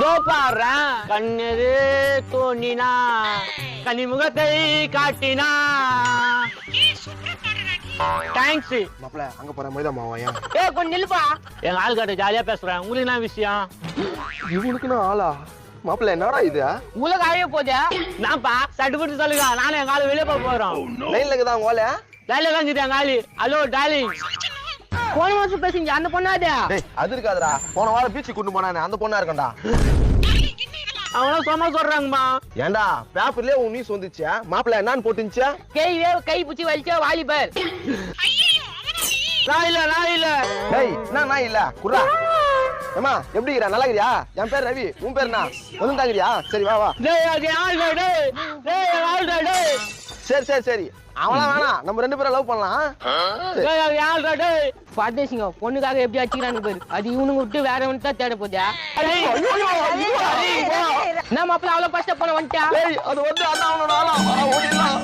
பாடுறேன் கண்ணது தோண்டினா கனிமுகத்தை காட்டினா. தேங்க்ஸ் மாப்பிள அங்க போற மாதிரி தான் மாவாயா. கொஞ்சம் நில்லுப்பா. எங்க ஆள் கிட்ட ஜாலியா பேசுறேன். உங்களுக்கு என்ன விஷயம்? இவனுக்குன்னு ஆளா? மாப்பிள என்னடா இது? உங்களுக்கு ஆகிய போதே நான்ப்பா சட்டு போட்டு சொல்லுங்க. நானும் எங்க ஆளு வெளியே போக போறோம். லைன்ல இருக்குதா உங்க ஆளு? லைன்ல காஞ்சிட்டேன் எங்க ஆளு. Hello darling. போன மாசம் பேசுங்க அந்த பொண்ணாதே. அது இருக்காதுடா. போன வாரம் பீச்சுக்கு கூட்டு போனானே அந்த பொண்ணா இருக்கண்டா. அவனா சும்மா சொல்றாங்கம்மா. ஏண்டா பேப்பர்லயே உன் நியூஸ் வந்துச்சு. மாப்பிள என்னன்னு போட்டுச்சு? கை புச்சி வலிச்சா வாலிபர். நான் இல்ல. டேய் என்ன நான் இல்ல குர்ரா. ஏமா எப்படி இருக்கற? நல்லா இருக்கறியா? என் பேர் ரவி. உன் பேர் என்ன? ஒழுங்காங்கறியா? சரி வா வா. டேய் அது ஆல்ரெடி. டேய் ஆல்ரெடி. சரி அவளா வேணாம். நம்ம ரெண்டு பேரும் லவ் பண்ணலாம். டேய் அது ஆல்ரெடி. பாத்தேசிங்க பொண்ணுக்காக எப்படி அடிக்கிறானு பாரு. அது இவனுங்க விட்டு வேற ஒன்னு தான் தேட போதா. என்ன மாப்பிள்ள அவ்வளவு கஷ்டப்பட வந்துட்டா? டேய் அது வந்து அண்ணா அவனோட ஆளா ஓடிடலாம்.